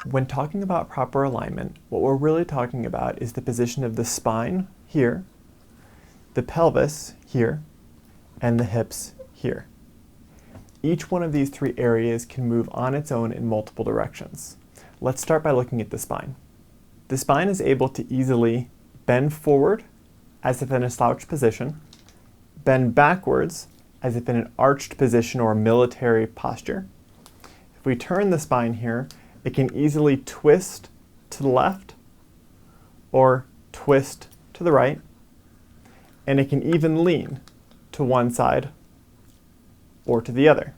When talking about proper alignment, what we're really talking about is the position of the spine here, the pelvis here, and the hips here. Each one of these three areas can move on its own in multiple directions. Let's start by looking at the spine. The spine is able to easily bend forward as if in a slouched position, bend backwards as if in an arched position or military posture. If we turn the spine here, it can easily twist to the left or twist to the right, and it can even lean to one side or to the other.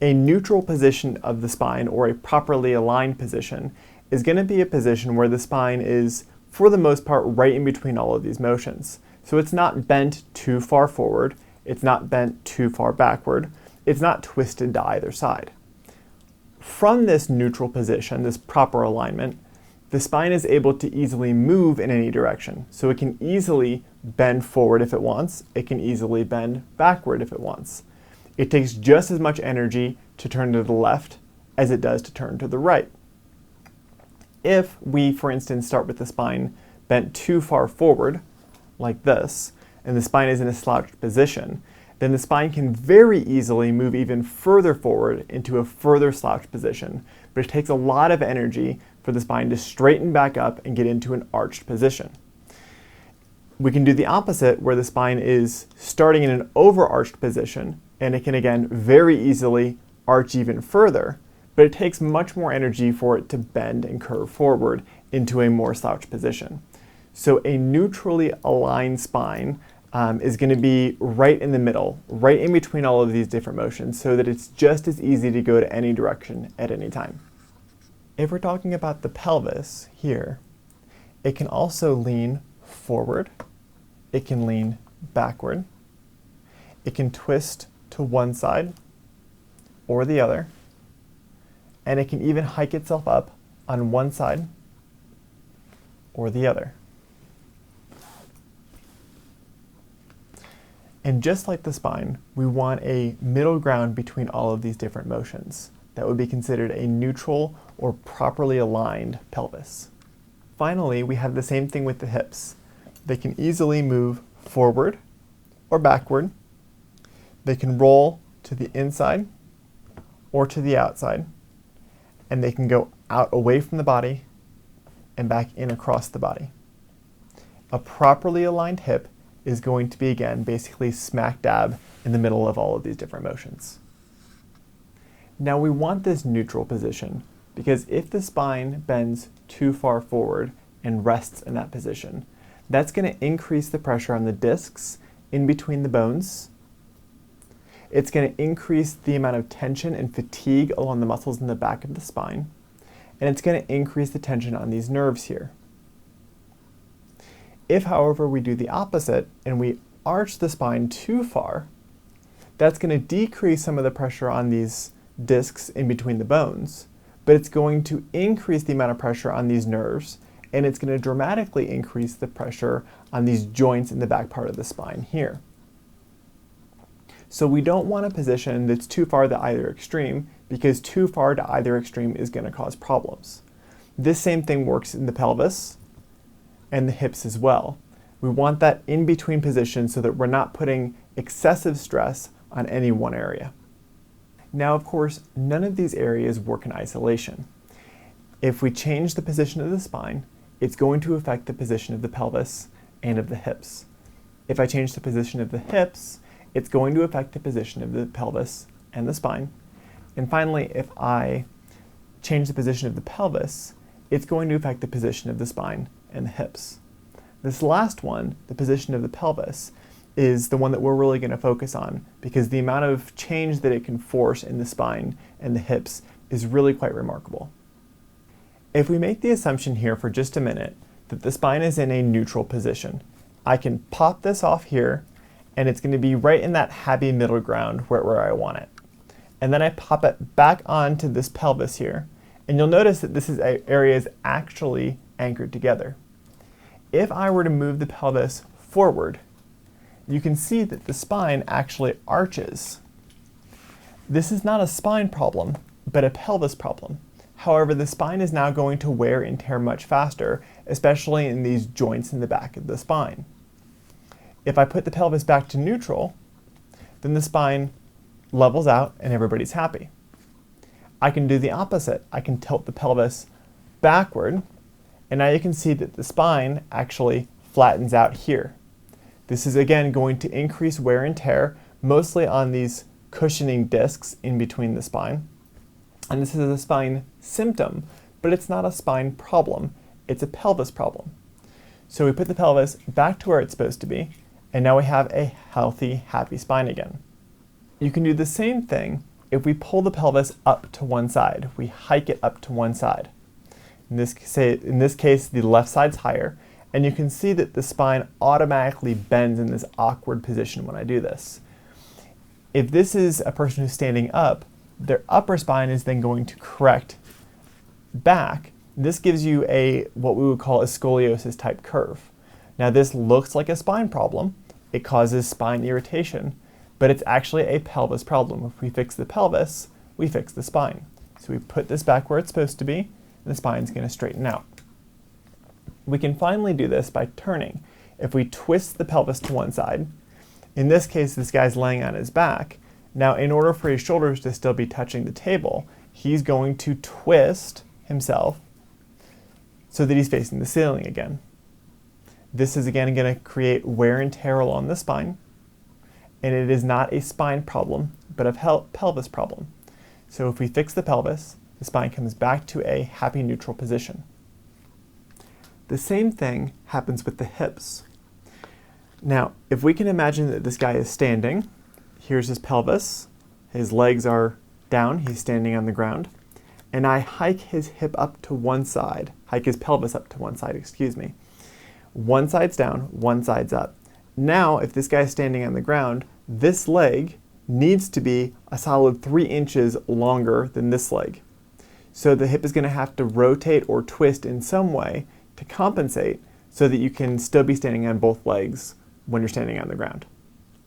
A neutral position of the spine, or a properly aligned position, is going to be a position where the spine is, for the most part, right in between all of these motions. So it's not bent too far forward, it's not bent too far backward, it's not twisted to either side. From this neutral position, this proper alignment, the spine is able to easily move in any direction. So it can easily bend forward if it wants, it can easily bend backward if it wants. It takes just as much energy to turn to the left as it does to turn to the right. If we, for instance, start with the spine bent too far forward, like this, and the spine is in a slouched position, then the spine can very easily move even further forward into a further slouched position, but it takes a lot of energy for the spine to straighten back up and get into an arched position. We can do the opposite, where the spine is starting in an overarched position, and it can again very easily arch even further, but it takes much more energy for it to bend and curve forward into a more slouched position. So a neutrally aligned spine is going to be right in the middle, right in between all of these different motions, so that it's just as easy to go to any direction at any time. If we're talking about the pelvis here, it can also lean forward, it can lean backward, it can twist to one side or the other, and it can even hike itself up on one side or the other. And just like the spine, we want a middle ground between all of these different motions. That would be considered a neutral or properly aligned pelvis. Finally, we have the same thing with the hips. They can easily move forward or backward. They can roll to the inside or to the outside. And they can go out away from the body and back in across the body. A properly aligned hip is going to be, again, basically smack dab in the middle of all of these different motions. Now we want this neutral position because if the spine bends too far forward and rests in that position, that's going to increase the pressure on the discs in between the bones. It's going to increase the amount of tension and fatigue along the muscles in the back of the spine, and it's going to increase the tension on these nerves here. If, however, we do the opposite and we arch the spine too far, that's going to decrease some of the pressure on these discs in between the bones, but it's going to increase the amount of pressure on these nerves, and it's going to dramatically increase the pressure on these joints in the back part of the spine here. So we don't want a position that's too far to either extreme, because too far to either extreme is going to cause problems. This same thing works in the pelvis and the hips as well. We want that in-between position so that we're not putting excessive stress on any one area. Now, of course, none of these areas work in isolation. If we change the position of the spine, it's going to affect the position of the pelvis and of the hips. If I change the position of the hips, it's going to affect the position of the pelvis and the spine. And finally, if I change the position of the pelvis, it's going to affect the position of the spine and the hips. This last one, the position of the pelvis, is the one that we're really going to focus on because the amount of change that it can force in the spine and the hips is really quite remarkable. If we make the assumption here for just a minute that the spine is in a neutral position, I can pop this off here and it's going to be right in that happy middle ground where I want it. And then I pop it back onto this pelvis here, and you'll notice that this area is actually anchored together. If I were to move the pelvis forward, you can see that the spine actually arches. This is not a spine problem, but a pelvis problem. However, the spine is now going to wear and tear much faster, especially in these joints in the back of the spine. If I put the pelvis back to neutral, then the spine levels out and everybody's happy. I can do the opposite. I can tilt the pelvis backward, and now you can see that the spine actually flattens out here. This is again going to increase wear and tear, mostly on these cushioning discs in between the spine. And this is a spine symptom, but it's not a spine problem. It's a pelvis problem. So we put the pelvis back to where it's supposed to be, and now we have a healthy, happy spine again. You can do the same thing if we pull the pelvis up to one side. We hike it up to one side. In this case, the left side's higher, and you can see that the spine automatically bends in this awkward position when I do this. If this is a person who's standing up, their upper spine is then going to correct back. This gives you what we would call a scoliosis type curve. Now this looks like a spine problem. It causes spine irritation, but it's actually a pelvis problem. If we fix the pelvis, we fix the spine. So we put this back where it's supposed to be, and the spine's going to straighten out. We can finally do this by turning. If we twist the pelvis to one side, in this case this guy's laying on his back. Now in order for his shoulders to still be touching the table, he's going to twist himself so that he's facing the ceiling again. This is again going to create wear and tear along the spine, and it is not a spine problem, but a pelvis problem. So if we fix the pelvis, the spine comes back to a happy neutral position. The same thing happens with the hips. Now, if we can imagine that this guy is standing, here's his pelvis, his legs are down, he's standing on the ground, and I hike his hip up to one side, hike his pelvis up to one side, excuse me. One side's down, one side's up. Now, if this guy's standing on the ground, this leg needs to be a solid 3 inches longer than this leg. So the hip is going to have to rotate or twist in some way to compensate so that you can still be standing on both legs when you're standing on the ground.